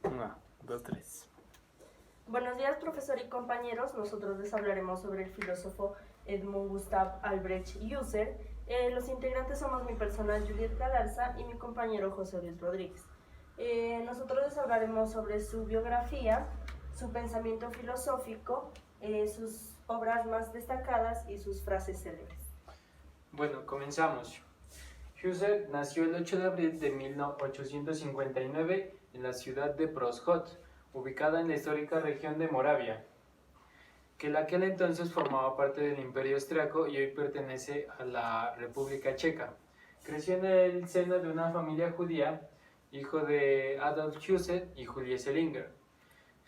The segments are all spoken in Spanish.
Una, dos, tres. Buenos días, profesor y compañeros. Nosotros les hablaremos sobre el filósofo Edmund Gustav Albrecht Husserl. Los integrantes somos mi persona Juliet Galarza y mi compañero José Luis Rodríguez. Nosotros les hablaremos sobre su biografía, su pensamiento filosófico, sus obras más destacadas y sus frases célebres. Bueno, comenzamos. Husserl nació el 8 de abril de 1859 en la ciudad de Prozhod, ubicada en la histórica región de Moravia, que en aquel entonces formaba parte del Imperio Austriaco y hoy pertenece a la República Checa. Creció en el seno de una familia judía, hijo de Adolf Husserl y Julie Selinger.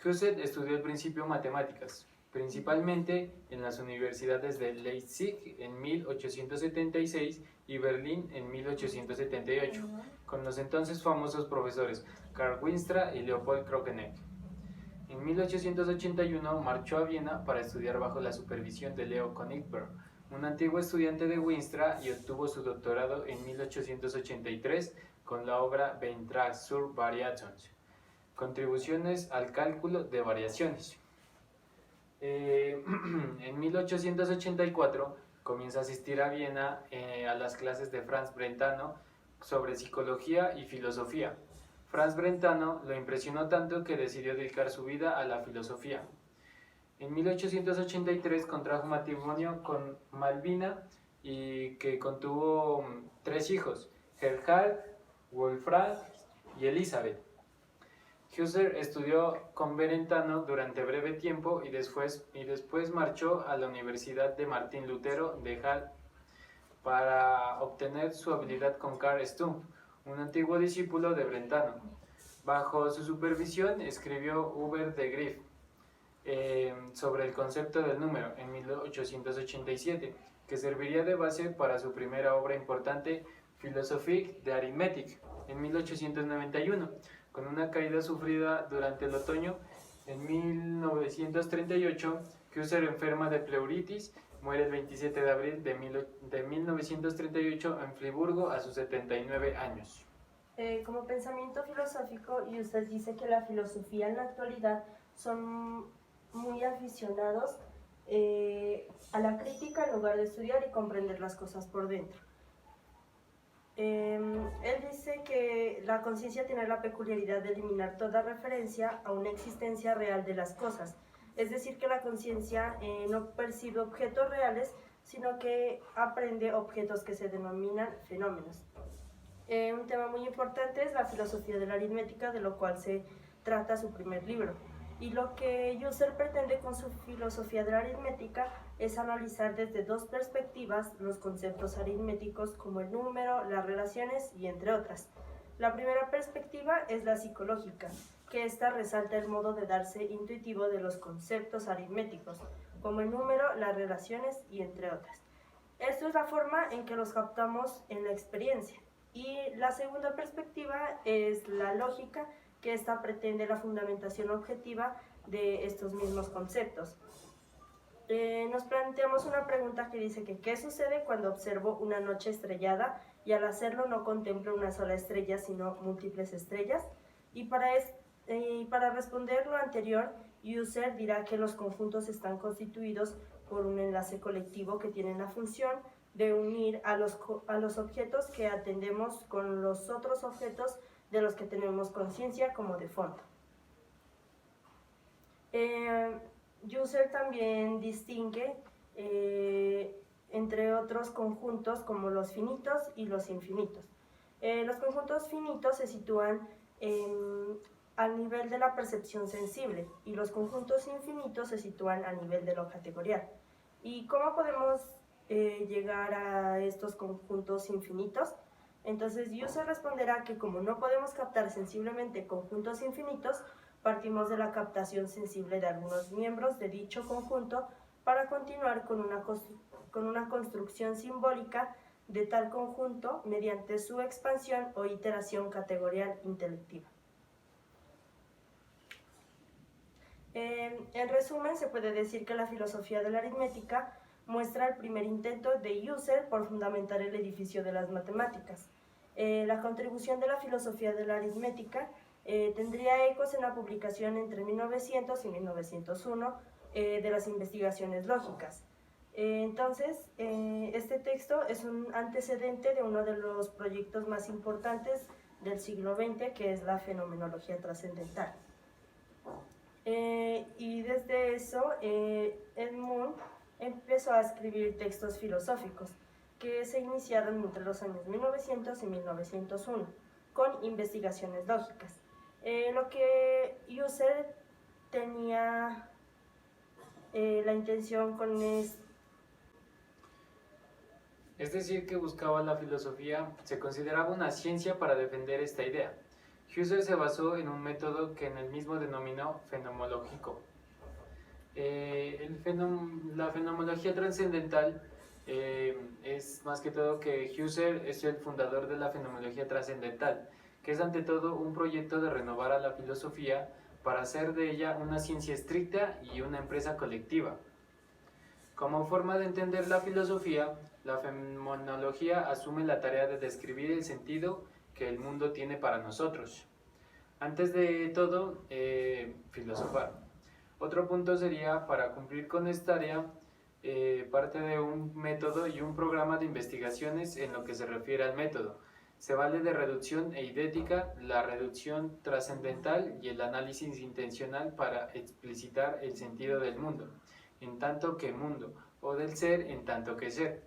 Husserl estudió al principio matemáticas, principalmente en las universidades de Leipzig en 1876 y Berlín en 1878, con los entonces famosos profesores Karl Winstra y Leopold Krokeneck. En 1881 marchó a Viena para estudiar bajo la supervisión de Leo Königsberg, un antiguo estudiante de Winstra, y obtuvo su doctorado en 1883 con la obra Beitrag zur Variations, Contribuciones al cálculo de variaciones. En 1884 comienza a asistir a Viena a las clases de Franz Brentano sobre psicología y filosofía. Franz Brentano lo impresionó tanto que decidió dedicar su vida a la filosofía. En 1883 contrajo matrimonio con Malvina y que contuvo 3 hijos, Gerhard, Wolfram y Elizabeth. Husserl estudió con Brentano durante breve tiempo y después marchó a la Universidad de Martín Lutero de Halle para obtener su habilidad con Carl Stumpf, un antiguo discípulo de Brentano. Bajo su supervisión escribió Über den Begriff sobre el concepto del número en 1887, que serviría de base para su primera obra importante, Philosophie der Arithmetik, en 1891. Con una caída sufrida durante el otoño, en 1938, Husserl enferma de pleuritis, muere el 27 de abril de 1938 en Friburgo a sus 79 años. Como pensamiento filosófico, Husserl dice que la filosofía en la actualidad son muy aficionados a la crítica en lugar de estudiar y comprender las cosas por dentro. Él dice que la conciencia tiene la peculiaridad de eliminar toda referencia a una existencia real de las cosas, es decir, que la conciencia no percibe objetos reales, sino que aprende objetos que se denominan fenómenos. Un tema muy importante es la filosofía de la aritmética, de lo cual se trata su primer libro. Y lo que Husserl pretende con su filosofía de la aritmética es analizar desde 2 perspectivas los conceptos aritméticos como el número, las relaciones y entre otras. La primera perspectiva es la psicológica, que esta resalta el modo de darse intuitivo de los conceptos aritméticos, como el número, las relaciones y entre otras. Esto es la forma en que los captamos en la experiencia. Y la segunda perspectiva es la lógica, que esta pretende la fundamentación objetiva de estos mismos conceptos. Nos planteamos una pregunta que dice que ¿qué sucede cuando observo una noche estrellada y al hacerlo no contemplo una sola estrella sino múltiples estrellas? Y para responder lo anterior, Husserl dirá que los conjuntos están constituidos por un enlace colectivo que tiene la función de unir a los objetos que atendemos con los otros objetos de los que tenemos conciencia como de fondo. Husserl también distingue entre otros conjuntos como los finitos y los infinitos. Los conjuntos finitos se sitúan al nivel de la percepción sensible y los conjuntos infinitos se sitúan a nivel de lo categorial. ¿Y cómo podemos llegar a estos conjuntos infinitos? Entonces Husserl responderá que como no podemos captar sensiblemente conjuntos infinitos, partimos de la captación sensible de algunos miembros de dicho conjunto para continuar con una construcción simbólica de tal conjunto mediante su expansión o iteración categorial intelectiva. En resumen, se puede decir que la filosofía de la aritmética muestra el primer intento de Husserl por fundamentar el edificio de las matemáticas. La contribución de la filosofía de la aritmética tendría ecos en la publicación entre 1900 y 1901 de las investigaciones lógicas. Entonces, este texto es un antecedente de uno de los proyectos más importantes del siglo XX, que es la fenomenología trascendental. Y desde eso, Edmund empezó a escribir textos filosóficos que se iniciaron entre los años 1900 y 1901 con investigaciones lógicas. Lo que Husserl tenía la intención con Es decir, que buscaba la filosofía, se consideraba una ciencia para defender esta idea. Husserl se basó en un método que en él mismo denominó fenomenológico. La fenomenología trascendental es más que todo que Husserl es el fundador de la fenomenología trascendental, que es ante todo un proyecto de renovar a la filosofía para hacer de ella una ciencia estricta y una empresa colectiva. Como forma de entender la filosofía, la fenomenología asume la tarea de describir el sentido que el mundo tiene para nosotros. Antes de todo, filosofar. Otro punto sería, para cumplir con esta tarea, parte de un método y un programa de investigaciones en lo que se refiere al método. Se vale de reducción eidética, la reducción trascendental y el análisis intencional para explicitar el sentido del mundo, en tanto que mundo, o del ser en tanto que ser,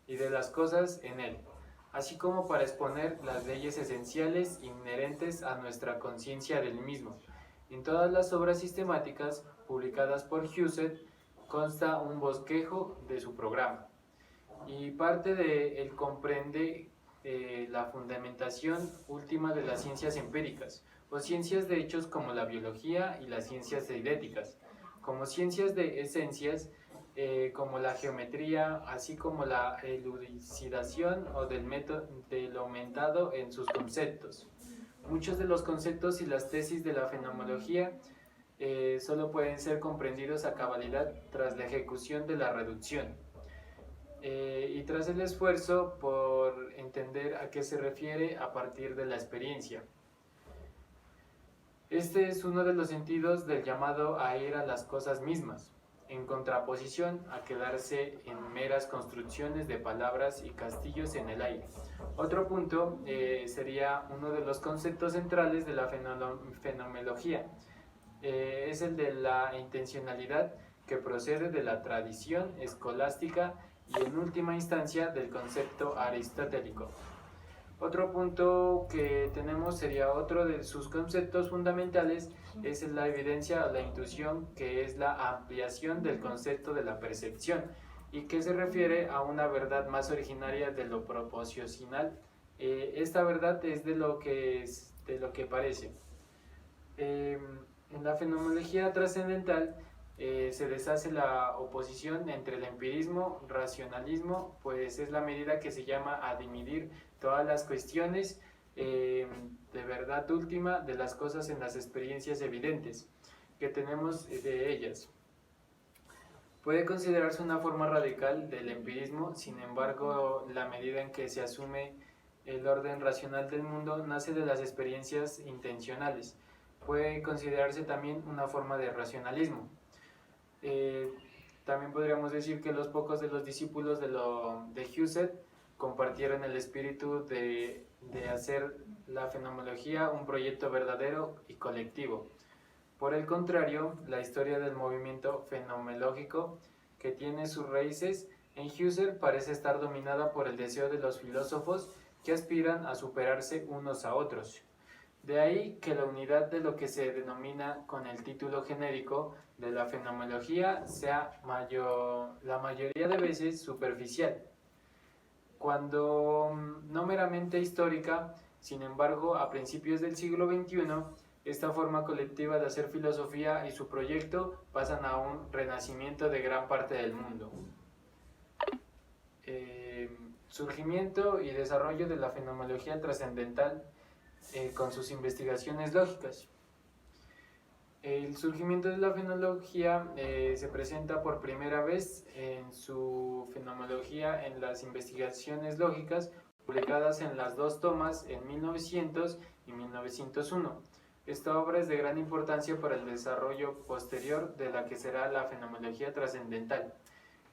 y de las cosas en él, así como para exponer las leyes esenciales inherentes a nuestra conciencia del mismo. En todas las obras sistemáticas publicadas por Husserl consta un bosquejo de su programa, y parte de él comprende la fundamentación última de las ciencias empíricas, o ciencias de hechos como la biología y las ciencias eidéticas, como ciencias de esencias, como la geometría, así como la elucidación o de lo aumentado en sus conceptos. Muchos de los conceptos y las tesis de la fenomenología solo pueden ser comprendidos a cabalidad tras la ejecución de la reducción y tras el esfuerzo por entender a qué se refiere a partir de la experiencia. Este es uno de los sentidos del llamado a ir a las cosas mismas, en contraposición a quedarse en meras construcciones de palabras y castillos en el aire. Otro punto sería uno de los conceptos centrales de la fenomenología, es el de la intencionalidad, que procede de la tradición escolástica y en última instancia del concepto aristotélico. Otro punto que tenemos sería otro de sus conceptos fundamentales, es la evidencia o la intuición, que es la ampliación del concepto de la percepción y que se refiere a una verdad más originaria de lo proposicional. Esta verdad es de lo que parece. En la fenomenología trascendental se deshace la oposición entre el empirismo y racionalismo, pues es la medida que se llama a dividir todas las cuestiones de verdad última de las cosas en las experiencias evidentes que tenemos de ellas. Puede considerarse una forma radical del empirismo, sin embargo, la medida en que se asume el orden racional del mundo nace de las experiencias intencionales. Puede considerarse también una forma de racionalismo. También podríamos decir que los pocos de los discípulos de Husserl compartieron el espíritu de hacer la fenomenología un proyecto verdadero y colectivo. Por el contrario, la historia del movimiento fenomenológico, que tiene sus raíces en Husserl, parece estar dominada por el deseo de los filósofos que aspiran a superarse unos a otros. De ahí que la unidad de lo que se denomina con el título genérico de la fenomenología sea la mayoría de veces superficial, cuando no meramente histórica. Sin embargo, a principios del siglo XXI, esta forma colectiva de hacer filosofía y su proyecto pasan a un renacimiento de gran parte del mundo. Surgimiento y desarrollo de la fenomenología trascendental con sus investigaciones lógicas. El surgimiento de la fenomenología se presenta por primera vez en su fenomenología en las investigaciones lógicas, publicadas en las dos tomas en 1900 y 1901. Esta obra es de gran importancia para el desarrollo posterior de la que será la fenomenología trascendental.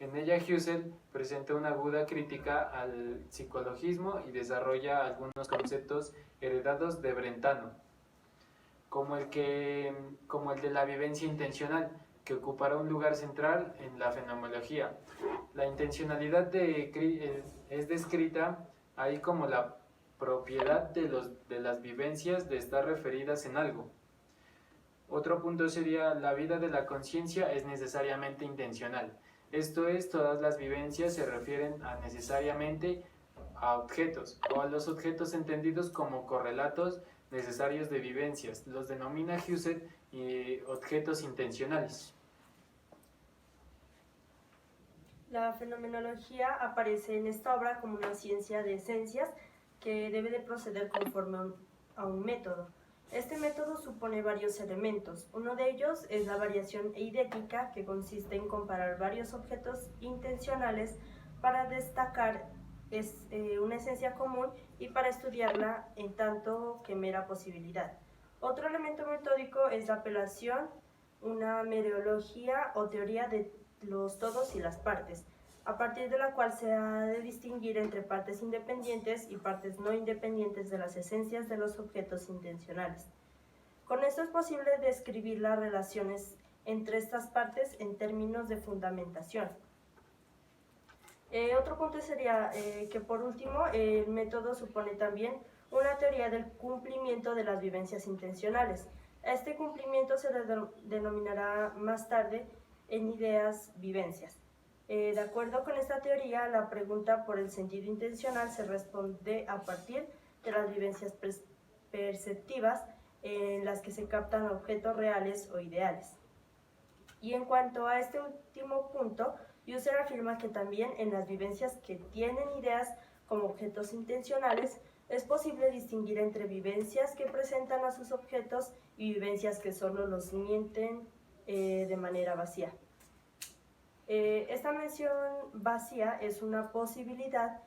En ella Husserl presenta una aguda crítica al psicologismo y desarrolla algunos conceptos heredados de Brentano, como el de la vivencia intencional, que ocupará un lugar central en la fenomenología. La intencionalidad es descrita ahí como la propiedad de las vivencias de estar referidas en algo. Otro punto sería: la vida de la conciencia es necesariamente intencional. Esto es, todas las vivencias se refieren necesariamente a objetos, o a los objetos entendidos como correlatos necesarios de vivencias. Los denomina Husserl objetos intencionales. La fenomenología aparece en esta obra como una ciencia de esencias que debe de proceder conforme a un método. Este método supone varios elementos. Uno de ellos es la variación eidética, que consiste en comparar varios objetos intencionales para destacar una esencia común y para estudiarla en tanto que mera posibilidad. Otro elemento metódico es la apelación, una mereología o teoría de los todos y las partes, a partir de la cual se ha de distinguir entre partes independientes y partes no independientes de las esencias de los objetos intencionales. Con esto es posible describir las relaciones entre estas partes en términos de fundamentación. Otro punto sería que, por último, el método supone también una teoría del cumplimiento de las vivencias intencionales. Este cumplimiento se denominará más tarde en ideas vivencias. De acuerdo con esta teoría, la pregunta por el sentido intencional se responde a partir de las vivencias perceptivas en las que se captan objetos reales o ideales. Y en cuanto a este último punto, Husserl afirma que también en las vivencias que tienen ideas como objetos intencionales es posible distinguir entre vivencias que presentan a sus objetos y vivencias que solo los mienten de manera vacía. Esta mención vacía es una posibilidad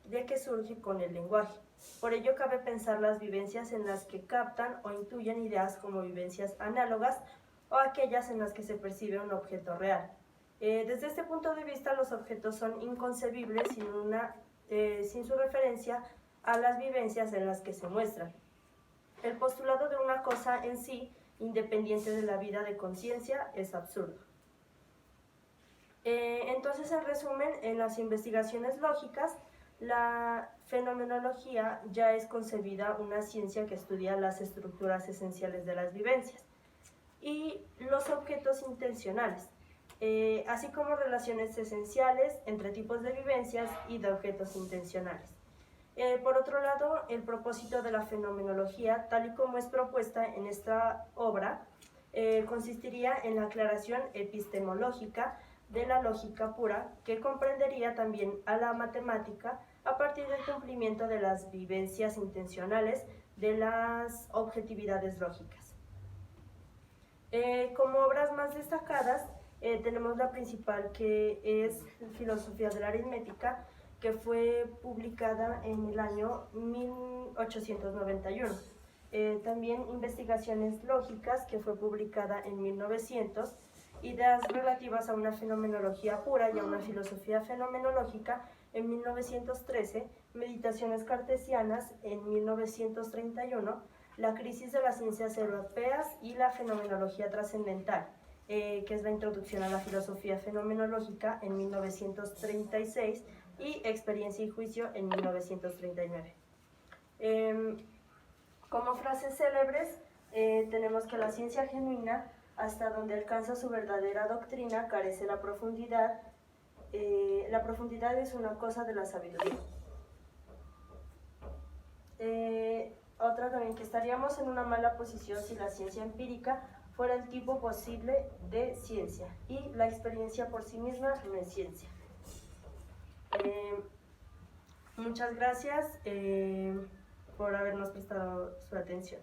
de que surge con el lenguaje. Por ello cabe pensar las vivencias en las que captan o intuyen ideas como vivencias análogas o aquellas en las que se percibe un objeto real. Desde este punto de vista, los objetos son inconcebibles sin su referencia a las vivencias en las que se muestran. El postulado de una cosa en sí, independiente de la vida de conciencia, es absurdo. Entonces, en resumen, en las investigaciones lógicas, la fenomenología ya es concebida una ciencia que estudia las estructuras esenciales de las vivencias y los objetos intencionales, así como relaciones esenciales entre tipos de vivencias y de objetos intencionales. Por otro lado, el propósito de la fenomenología, tal y como es propuesta en esta obra, consistiría en la aclaración epistemológica de la lógica pura, que comprendería también a la matemática a partir del cumplimiento de las vivencias intencionales de las objetividades lógicas. Como obras más destacadas, tenemos la principal, que es Filosofía de la Aritmética, que fue publicada en el año 1891. También Investigaciones Lógicas, que fue publicada en 1900, Ideas relativas a una fenomenología pura y a una filosofía fenomenológica en 1913, Meditaciones cartesianas en 1931, La crisis de las ciencias europeas y la fenomenología trascendental, que es la introducción a la filosofía fenomenológica en 1936, y Experiencia y juicio en 1939. Como frases célebres, tenemos que la ciencia genuina, hasta donde alcanza su verdadera doctrina, carece la profundidad. La profundidad es una cosa de la sabiduría. Otra también, que estaríamos en una mala posición si la ciencia empírica fuera el tipo posible de ciencia, y la experiencia por sí misma no es ciencia. Muchas gracias por habernos prestado su atención.